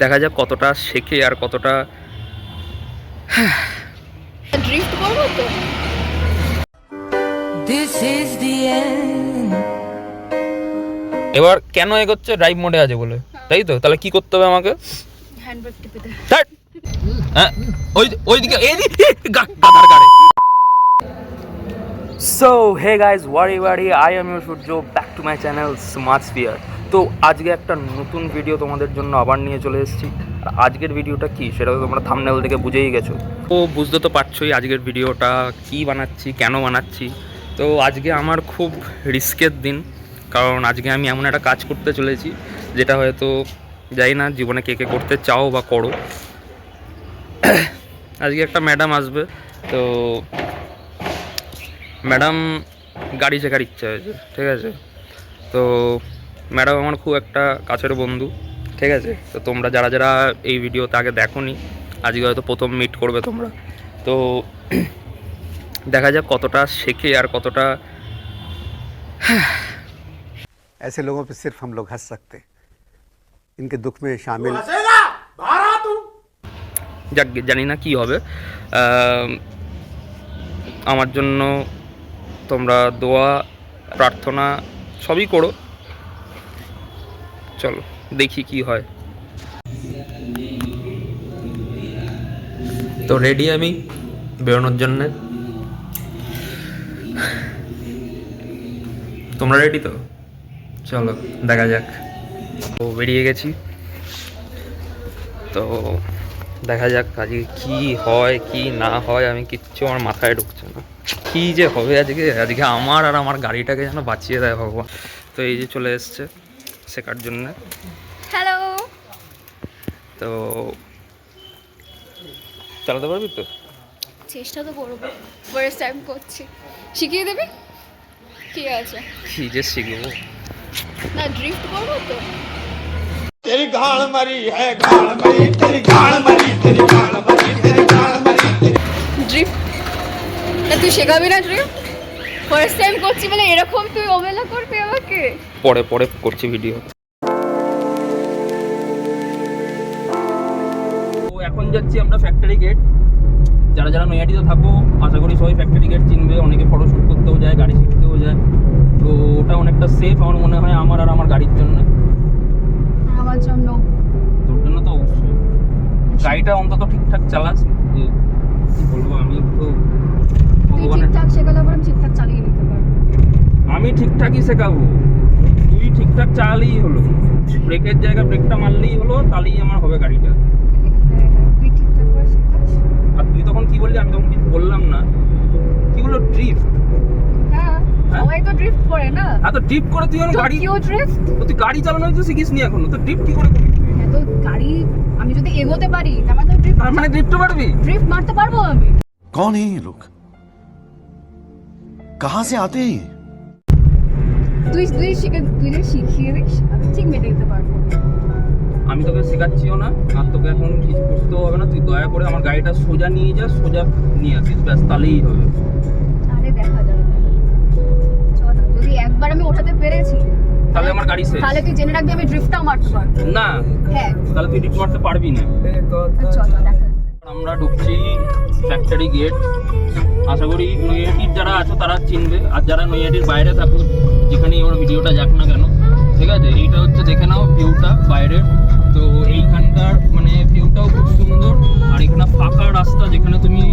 দেখা যাক কতটা শেখে আর কতটা ড্রিফট করব তো। এবার কেন এগোচ্ছে? ড্রাইভ মোডে আছে বলে, তাই তো? তাহলে কি করতে হবে আমাকে? হ্যান্ডব্রেক টিপে দে। হ্যাঁ, ওইদিকে গাধার গাড়ি। সো হে গাইজ, ওয়ারি I am your Surya, back to my channel smart spear. তো আজকে একটা নতুন ভিডিও তোমাদের জন্য আবার নিয়ে চলে এসেছি। আর আজকের ভিডিওটা কি সেটা তো তোমরা থাম্বনেল থেকে বুঝেই গেছো। তো বুঝতে তো পারছোই আজকের ভিডিওটা কি বানাচ্ছি, কেন বানাচ্ছি। তো আজকে আমার খুব রিস্কের দিন, কারণ আজকে আমি এমন একটা কাজ করতে চলেছি যেটা হয়তো জানি না জীবনে কে কে করতে চাও বা করো। আজকে একটা ম্যাডাম আসবে, তো ম্যাডাম গাড়ি শেখার ইচ্ছা হয়েছে, ঠিক আছে? তো ম্যাডাম আমার খুব একটা কাছের বন্ধু, ঠিক আছে? তো তোমরা যারা যারা এই ভিডিওতে আগে দেখোনি, আজকে হয়তো প্রথম মিট করবে তোমরা। তো দেখা যাক কতটা শেখে আর কতটা। ऐसे लोगों पे सिर्फ हम लोग हंस सकते, इनके दुख में शामिल। যাক, জানি না কি হবে। আমার জন্য তোমরা দোয়া প্রার্থনা সবই করো। চলো দেখি কি হয়। তো রেডি আমি বেরোনোর জন্যে। তোমরা রেডি তো? চলো দেখা যাক। তো বেরিয়ে গেছি, তো দেখা যাক আজকে কি হয় কি না হয়। আমি কিচ্ছু আমার মাথায় ঢুকছে না, কি যে হবে আজকে। আজকে আমার আর আমার গাড়িটাকে যেন বাঁচিয়ে দেয় ভগবান। তো এই যে চলে এসছে শেখার জন্যে। হ্যালো। তো চালাতে পারবি তো? চেষ্টা তো করবো, ফার্স্ট টাইম করছি। শিখিয়ে দেবে? কি আছে, কি যে শিখবো। না ড্রিফট করবো তো। तेरी गाल मरी है, गाल मरी, तेरी गाल मरी, तेरी गाल मरी, तेरी गाल मरी। ড্রিফট না, তুই শেখাবি না ড্রিফট? ফার্স্ট টাইম করছি বলে এরকম তুই অবহেলা করবি আমাকে? পরে পরে করছি ভিডিও। তো এখন যাচ্ছি আমরা ফ্যাক্টরি গেট। যারা যারা নৈহাটিতে থাকো আশা করি সবাই ফ্যাক্টরি গেট চিনবে। অনেকে ফটোশ্যুট করতেও যায়, গাড়ি শিখতেও যায়। তো ওটা অনেকটা সেফ আমার মনে হয়, আমার আর আমার গাড়ির জন্য। আমার জন্য। তোর জন্য তো অবশ্যই। গাড়িটা অন্তত ঠিকঠাক চালাস। কি বলবো, আমি তো তুই ভগবানের, ঠিকঠাক শেখালে পর আমি ঠিকঠাক চালিয়ে নিতে পারবো। আমি ঠিকঠাকই শেখাবো, তুই ঠিকঠাক চালালেই হলো। ব্রেকের জায়গা ব্রেকটা মারলেই হলো, তাহলেই আমার হবে গাড়িটা। তুই ঠিকঠাক করে শেখাস। আর তুই তখন কি বললি? আমি তখন কিছু বললাম না। কি বললো? ড্রিফট? হ্যাঁ, সবাই তো ড্রিফট করে না। হ্যাঁ, তো ড্রিফট করে তুই এখন গাড়ি, কিও ড্রিফট? তো তুই গাড়ি চালানো তো শিখিস নি এখনো, তো ড্রিফট কি করে করবি? হ্যাঁ, তো গাড়ি আমি যদি এগোতে পারি তার মানে তো ড্রিফট, তার মানে ড্রিফট পারবি? ড্রিফট মারতে পারবো আমি। कौन है ये लोग, कहां से आते हैं ये? তুই তুই শিখিয়ে দিস, আমি ঠিক মেটে দিতে পারবো। আমি তোকে শেখাচ্ছিও না, আর তোকে এখন কিছু বুঝতেও হবে না। তুই দয়া করে আমার গাড়িটা সোজা নিয়ে যা, সোজা নিয়ে আসিস, ব্যাস তাহলেই হবে। আরে দেখা যাবে, চল না। যদি একবার আমি ওঠাতে পেরেছি তাহলে আমার গাড়ি শেষ। তাহলে তুই জেনে রাখবি আমি ড্রিফটটাও মারতে পারবো। না, হ্যাঁ, তাহলে তুই ড্রিফট মারতে পারবি না। চল দেখা যাবে। আমরা ঢুকছি ফ্যাক্টরি গেট। আশা করি নৈহাটির যারা আছো তারা চিনবে, আর যারা নৈহাটির বাইরে থাকো, যেখানেই আমার ভিডিওটা যাক না কেন, ঠিক আছে? এইটা হচ্ছে দেখে নাও ভিউটা বাইরের। তো এইখানকার মানে ভিউটাও খুব সুন্দর, আর এখানে ফাঁকা রাস্তা যেখানে তুমি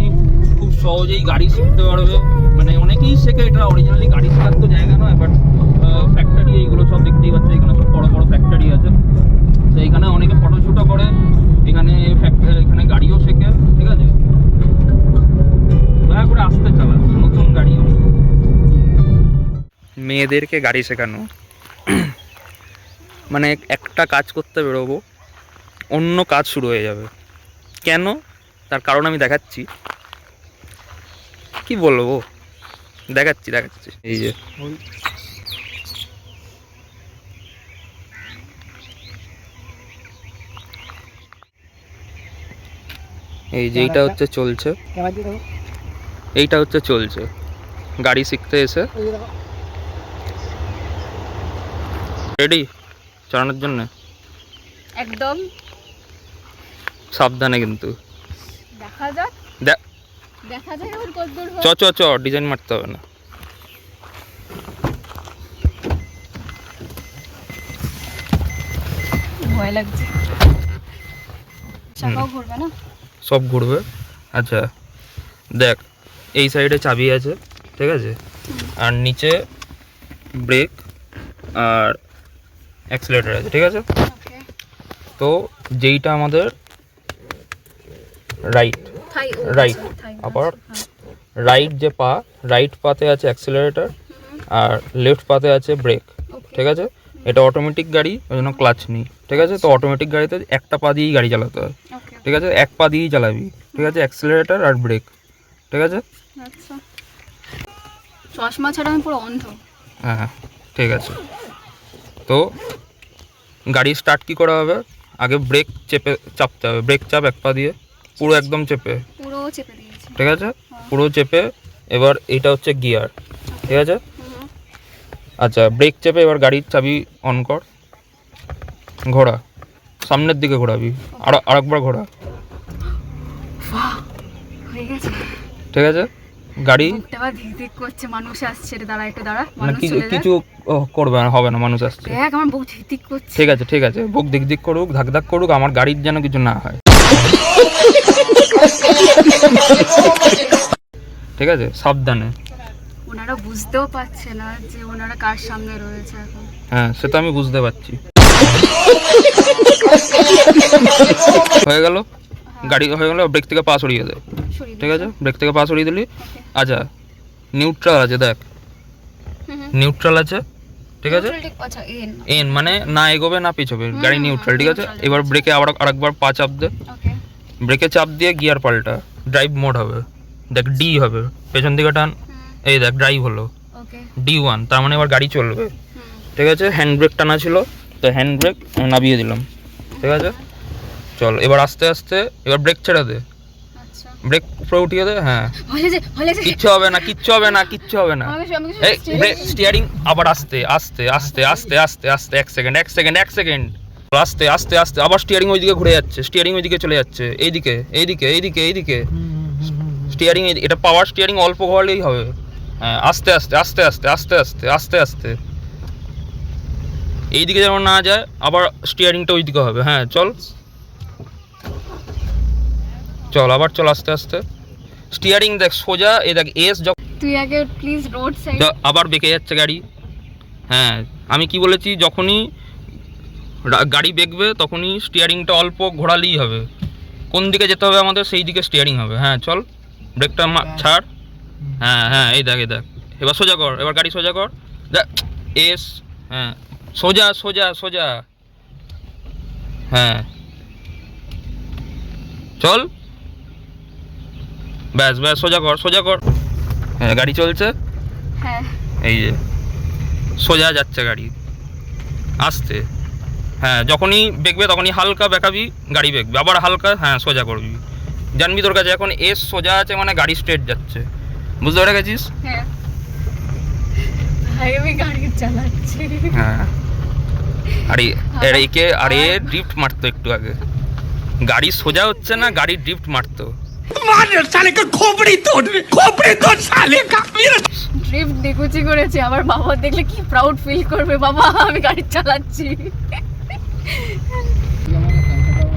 খুব সহজেই গাড়ি শিখতে পারবে। মানে অনেকেই শেখে, এটা অরিজিনালি গাড়ি শেখার তো জায়গা নয়, বাট ফ্যাক্টরি এইগুলো সব দেখতেই পাচ্ছ, এখানে সব বড় বড় ফ্যাক্টরি আছে। তো এখানে অনেকে ফটোশ্যুটও করে, এখানে এখানে গাড়িও শেখে, ঠিক আছে? দয়া করে আসতে চালা, নতুন গাড়ি। মেয়েদেরকে গাড়ি শেখানো মানে একটা কাজ করতে বেরোবো, অন্য কাজ শুরু হয়ে যাবে। কেন? তার কারণ আমি দেখাচ্ছি। কি বলবো, দেখাচ্ছি। এই যে এইটা হচ্ছে চলছে, এইটা হচ্ছে চলছে গাড়ি শিখতে এসে। রেডি চালানোর জন্য? একদম। সাবধানে কিন্তু দেখা যাক, দে- দেখা যাক এবার কতদূর চ হয়। চ চ ডিজাইন মারতে হবে না। ভয় লাগছে, চাকাও ঘুরবে না? সব ঘুরবে। আচ্ছা দেখ, এই সাইডে চাবি আছে, ঠিক আছে, আর নিচে ব্রেক আর অ্যাক্সিলারেটর আছে, ঠিক আছে। ওকে, তো যেইটা আমাদের রাইট, থাই ও রাইট, আচ্ছা, থাই, আবার আচ্ছা, রাইট যে পা, রাইট পাতে আছে অ্যাক্সিলারেটর আর লেফট পাতে আছে ব্রেক, ওকে, ঠিক আছে। এটা অটোমেটিক গাড়ি, ওই জন্য ক্লাচ নেই, ঠিক আছে। তো অটোমেটিক গাড়িতে একটা পা দিয়েই গাড়ি চালাতে হয়, ওকে, ঠিক আছে, এক পা দিয়েই চালাবি, ঠিক আছে, অ্যাক্সিলারেটর আর ব্রেক, ঠিক আছে। আচ্ছা। চশমা ছাড়া আমি পুরো অন্ধ। হ্যাঁ ঠিক আছে। তো গাড়ি স্টার্ট কী করা হবে, আগে ব্রেক চাপতে হবে, ব্রেক চাপ এক পা দিয়ে পুরো একদম চেপে, পুরো চেপে দিয়েছি। ঠিক আছে, পুরো চেপে। এবার এটা হচ্ছে গিয়ার, ঠিক আছে। আচ্ছা ব্রেক চেপে এবার গাড়ির চাবি অন কর, ঘোরা, সামনের দিকে ঘোরাবি, আরেকবার ঘোরা, বাহ, হয়ে গেছে। ঠিক আছে। গাড়ি বুকটা আবার ধিক ধিক করছে, মানুষ আসছে রে, দাঁড়া একটু দাঁড়া, মানে মানুষ চলে যায়। কিছু করবে না, হবে না, মানুষ আসছে, দেখ আমার বুক ধিক ধিক করছে। ঠিক আছে, ঠিক আছে, বুক দিক দিক করুক, ধাক ধাক করুক, আমার গাড়ির যেন কিছু না হয়, ঠিক আছে, সাবধানে। ওনারা বুঝতেও পারছে না যে ওনারা কার সামনে রয়েছে এখন। হ্যাঁ সে তো আমি বুঝতে পারছি। হয়ে গেল, গাড়ি হয়ে গেল, ব্রেক থেকে পা সরিয়ে দে, সরিয়ে ঠিক আছে, ব্রেক থেকে পা সরিয়ে দিলি। ওকে। আচ্ছা নিউট্রাল আছে, দেখ নিউট্রাল আছে, ঠিক আছে। আচ্ছা এন, এন মানে না এগোবে না পিছবে, গাড়ি নিউট্রাল, ঠিক আছে। এবার ব্রেকে আরেকবার পা চাপ দে, ওকে, ব্রেকে চাপ দিয়ে গিয়ার পাল্টা, ড্রাইভ মোড হবে, দেখ ডি হবে, পেছন দিকে টান, এই দেখ ড্রাইভ হলো, ওকে, D1, তার মানে এবার গাড়ি চলবে, ঠিক আছে। হ্যান্ড ব্রেক টানা ছিল, তো হ্যান্ড ব্রেক নামিয়ে দিলাম, ঠিক আছে। চল এবার আস্তে আস্তে, এবার ব্রেক ছেড়ে দে, আচ্ছা। ব্রেক উপরে উঠিয়ে দে, হ্যাঁ ভয় লাগছে। কিচ্ছু হবে না, কিচ্ছু হবে না, কিচ্ছু হবে না। আমি এই ব্রেক, স্টিয়ারিং আবার আস্তে আস্তে আস্তে আস্তে আস্তে আস্তে, এক সেকেন্ড আস্তে আস্তে আস্তে, আবার স্টিয়ারিং ওইদিকে ঘুরে যাচ্ছে, স্টিয়ারিং ওইদিকে চলে যাচ্ছে, এইদিকে এইদিকে এইদিকে এইদিকে, স্টিয়ারিং, এটা পাওয়ার স্টিয়ারিং অল্প ঘোরালেই হবে, হ্যাঁ আস্তে আস্তে আস্তে আস্তে আস্তে আস্তে আস্তে আস্তে, এইদিকে যেমন না যায়, আবার স্টিয়ারিংটা ওইদিকে হবে, হ্যাঁ চল চল, আবার চল আস্তে আস্তে, স্টিয়ারিং দেখ সোজা, এই দেখ এস তুই আগে প্লিজ রোড সাইড। আবার বেঁকে যাচ্ছে গাড়ি, হ্যাঁ আমি কি বলেছি, যখনই গাড়ি বেঁকবে তখনই স্টিয়ারিংটা অল্প ঘোরালেই হবে, কোন দিকে যেতে হবে আমাদের সেই দিকে স্টিয়ারিং হবে, হ্যাঁ চল ব্রেকটা ছাড়, হ্যাঁ হ্যাঁ এই দেখ এবার সোজা কর, এবার গাড়ি সোজা কর, দেখ এস, হ্যাঁ সোজা সোজা সোজা, হ্যাঁ চল, ব্যাস ব্যাস সোজা কর, হ্যাঁ গাড়ি চলছে, হ্যাঁ এই যে সোজা যাচ্ছে গাড়ি, আস্তে, হ্যাঁ যখনই বেঁকবে তখনই হালকা বেঁকাবি, গাড়ি বেঁকবে, আবার হালকা, হ্যাঁ সোজা করবি, জানবি তোর কাছে এখন এস সোজা আছে মানে গাড়ি স্ট্রেট যাচ্ছে, বুঝতে পেরে গেছিস? হ্যাঁ ভাই আমি গাড়ি চালাচ্ছি। হ্যাঁ আরে ড্রিফট মারতো একটু আগে, গাড়ি সোজা হচ্ছে না, গাড়ি ড্রিফট মারতো, ড্রিফট দেখুচি করেছি, আমার বাবা দেখলে কি প্রাউড ফিল করবে, বাবা আমি গাড়ি চালাচ্ছি।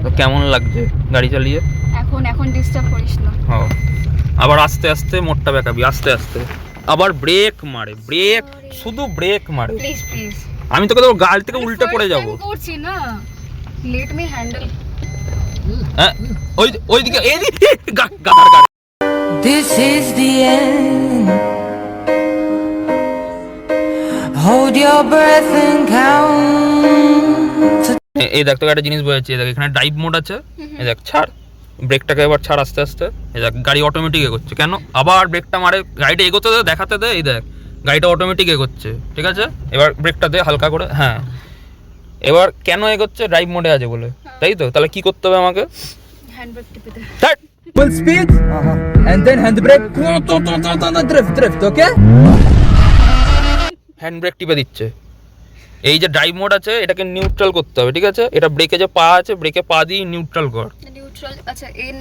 তো কেমন লাগছে গাড়ি চালিয়ে? এখন ডিস্টার্ব করিস না। হ্যাঁ আবার আস্তে আস্তে মোটটা বেঁকাবি, আস্তে আস্তে, আবার ব্রেক মারে, ব্রেক শুধু ব্রেক মারে, প্লিজ আমি তোকে তো গাড়ি থেকে উল্টে পড়ে যাবো, করছি না, লেট মি হ্যান্ডেল। হ্যাঁ ওইদিকে এইদিকে গাধার গাড়ি। This is the end. Hold your breath and count. এই দেখ তোকে একটা জিনিস বোঝাচ্ছি, এই দেখ এখানে ড্রাইভ মোড আছে, এই দেখ ছাড়, ব্রেকটাকে এবার ছাড় আস্তে আস্তে, এই দেখ গাড়ি অটোমেটিক এগোচ্ছে, কেন আবার ব্রেকটা মারে, গাড়িটা এগোতে দে, দেখাতে দে, এই দেখ গাড়িটা অটোমেটিক এগোচ্ছে, ঠিক আছে। এবার ব্রেকটা দে হালকা করে, হ্যাঁ এবার কেন এগোচ্ছে, ড্রাইভ মোডে আছে বলে, তাই তো, তাহলে কি করতে হবে আমাকে, হ্যান্ড ব্রেক টিপে দে। ছাড়, full speed and then handbrake drift okay hand brake টিপে দিচ্ছে, এই যে ড্রাইভ মোড আছে এটাকে নিউট্রাল করতে হবে, ঠিক আছে। এটা ব্রেকে যে পা আছে, ব্রেকে পা দিয়ে নিউট্রাল কর, নিউট্রাল, আচ্ছা এন,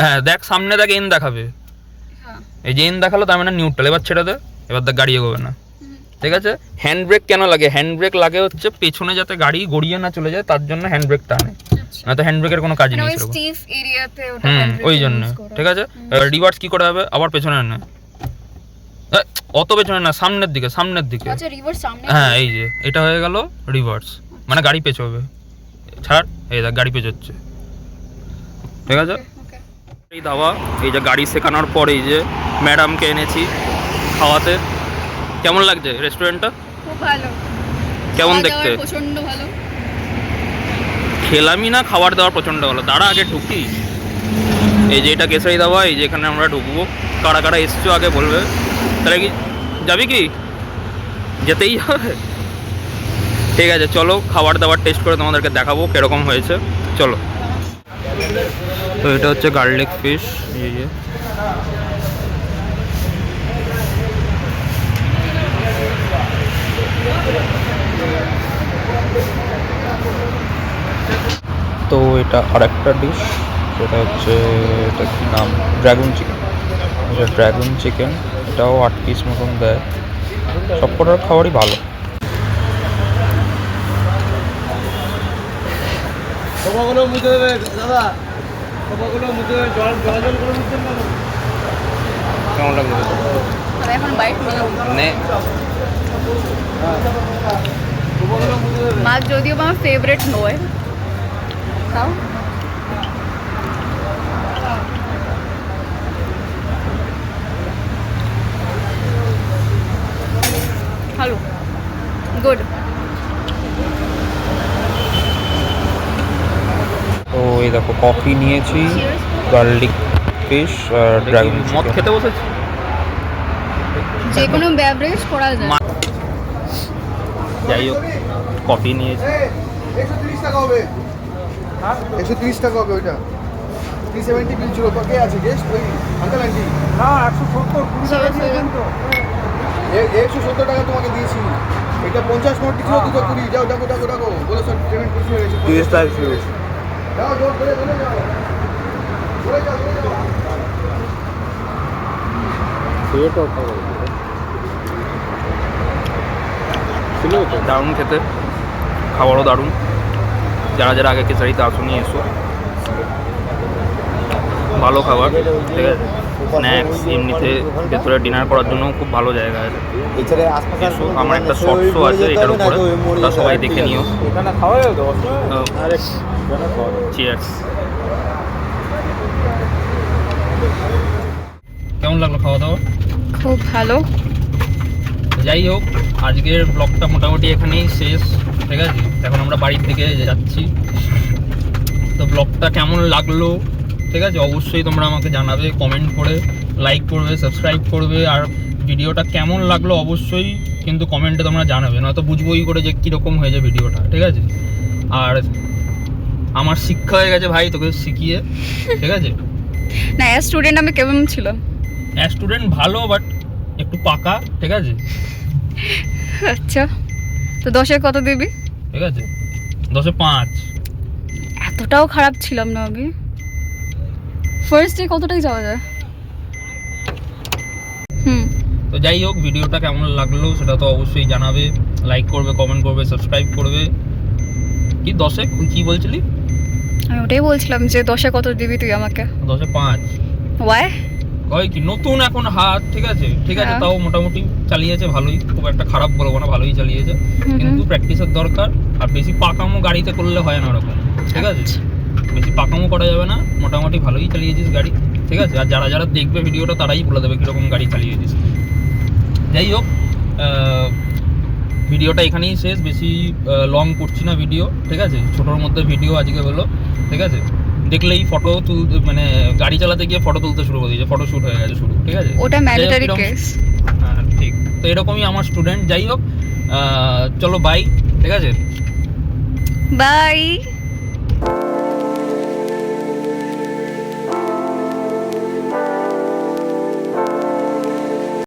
হ্যাঁ দেখ সামনে দেখ এন দেখাবে, হ্যাঁ এই যে এন দেখালো তার মানে নিউট্রাল। এবার ছেড়ে দে, এবার দেখ গাড়ি এগোবে না, ঠিক আছে। হ্যান্ড ব্রেক কেন লাগে? হ্যান্ড ব্রেক লাগে হচ্ছে পেছনে যাতে গাড়ি গড়িয়ে না চলে যায়, তার জন্য হ্যান্ড ব্রেক টানে, না তো হ্যান্ড ব্রেকের কোনো কাজ নেই সেরকম। স্টিফ এরিয়াতে ওটা ওই জন্য, ঠিক আছে। এবার রিভার্স কি করে হবে? আবার পেছনে না, অত পেছনে না, সামনের দিকে, সামনের দিকে। আচ্ছা রিভার্স সামনে, হ্যাঁ এই যে এটা হয়ে গেল রিভার্স, মানে গাড়ি পেছোবে। ছাড়, এই দেখ গাড়ি পেছোচ্ছে, ঠিক আছে। ওকে। এই দাওয়া, এই যে গাড়ি শেখানোর পর এই যে ম্যাডামকে এনেছি খাওয়াতে। কেমন লাগছে রেস্টুরেন্টটা? খুব ভালো, কেমন খাওয়া দেখতে? দাওয়া প্রচন্ড ভালো। খেলামই না, খাবার দাবার প্রচণ্ড ভালো। তারা আগে ঢুকি, এই যে এটা কেশারি দাওয়া, এই যে এখানে আমরা ঢুকবো। কারা কারা এসছো আগে বলবে। তাহলে কি যাবি? কি যেতেই হবে? ঠিক আছে চলো, খাবার দাবার টেস্ট করে তোমাদেরকে দেখাবো কীরকম হয়েছে, চলো। তো এটা হচ্ছে গার্লিক ফিশ, এই যে তো এটা আরেকটা ডিশ, সেটা হচ্ছে, এটা কি নাম, ড্রাগন চিকেন। এটা ড্রাগন চিকেন, এটাও 8 পিস মতন দেয়। সবকটার খাবারই ভালো। কপাগুলো মুছে দেবে দাদা, কপাগুলো মুছে দেবে, জল জল জল করে মুছছেন কেন? কেমন লাগলো? আর এখন বাইট নিলাম। নে মাছ যদিও আমার ফেভারিট নয়, তাও ভালো, গুড। তো এই দেখো কফি নিয়েছি, গার্লিক ফিশ আর ড্রাগন মদ খেতে বসেছি। যে কোনো বেভারেজ করা যায়। যাই হোক কফি নিয়েছি। 130 টাকা হবে, 130 টাকা হবে ওইটা। 370 বিল ছিল, কে আছে গেস্ট? ওই আঙ্কেল আন্টি না, 170 20 টাকা দিয়েছেন তো। 170 টাকা তোমাকে দিয়েছি, এটা 50 নোট ছিল, 220। যাও ডাকো ডাকো ডাকো, বলে স্যার পেমেন্ট করতে হয়েছে 30 টাকা ছিল। যাও জোর করে বলে যাও, বলে যাও বলে যাও। দারুণ খেতে, খাবারও দারুণ। যারা যারা আগে কেসারিতে আসুনি এসো, ভালো খাবার, ঠিক আছে। স্ন্যাক্স এমনিতে ভেতরে ডিনার করার জন্য খুব ভালো জায়গা আছে। এসো, আমার একটা শর্টসও আছে এটার উপরে, তা সবাই দেখে নিও। চিয়ার্স। কেমন লাগলো খাওয়া দাওয়া? খুব ভালো। যাই হোক আজকের ব্লগটা মোটামুটি এখানেই শেষ, ঠিক আছে। এখন আমরা বাড়ির দিকে যাচ্ছি। তো ব্লগটা কেমন লাগলো, ঠিক আছে, অবশ্যই তোমরা আমাকে জানাবে কমেন্ট করে, লাইক করবে, সাবস্ক্রাইব করবে। আর ভিডিওটা কেমন লাগলো অবশ্যই কিন্তু কমেন্টে তোমরা জানাবে, নয়তো বুঝবোই করে যে কীরকম হয়েছে ভিডিওটা, ঠিক আছে। আর আমার শিক্ষা হয়ে গেছে ভাই তোকে শিখিয়ে, ঠিক আছে। না স্টুডেন্ট আমি কেমন ছিলাম? স্টুডেন্ট ভালো, বাট একটু পাকা, ঠিক আছে। আচ্ছা, তো 10-এ কত দিবি? ঠিক আছে 10-এ 5। এতটাও খারাপ ছিলাম না আমি। ফার্স্ট ডে কতটাই যাওয়া যায়। তো যাই হোক ভিডিওটা কেমন লাগলো সেটা তো অবশ্যই জানাবে, লাইক করবে, কমেন্ট করবে, সাবস্ক্রাইব করবে। কি 10-এ কি বলছিলি? আমি ওটাই বলছিলাম যে 10-এ কত দিবি তুই আমাকে? 10-এ 5। ওয়াই? কয় কি নতুন এখন হাত, ঠিক আছে, ঠিক আছে। হ্যাঁ। তাও মোটামুটি চালিয়েছে ভালোই, খুব একটা খারাপ বলবো না, ভালোই চালিয়েছে। কিন্তু প্র্যাকটিসের দরকার, আর বেশি পাকামো গাড়িতে করলে হয় না ওরকম, ঠিক আছে। বেশি পাকামো করা যাবে না, মোটামুটি ভালোই চালিয়েছিস গাড়ি, ঠিক আছে। আর যারা যারা দেখবে ভিডিওটা তারাই বলে দেবে কীরকম গাড়ি চালিয়েছিস। যাই হোক ভিডিওটা এখানেই শেষ, বেশি লং করছি না ভিডিও, ঠিক আছে। ছোটোর মধ্যে ভিডিও আজকে হলো, ঠিক আছে। দেখলেই ফটো তুলতে, মানে গাড়ি চালাতে গিয়ে ফটো তুলতে শুরু করে দিয়েছে, ফটো শ্যুট হয়ে গেছে শুরু, ঠিক আছে। ওটা ম্যান্ডেটরি কেস। হ্যাঁ ঠিক, তো এরকমই আমার স্টুডেন্ট। যাই হোক চলো বাই, ঠিক আছে, বাই।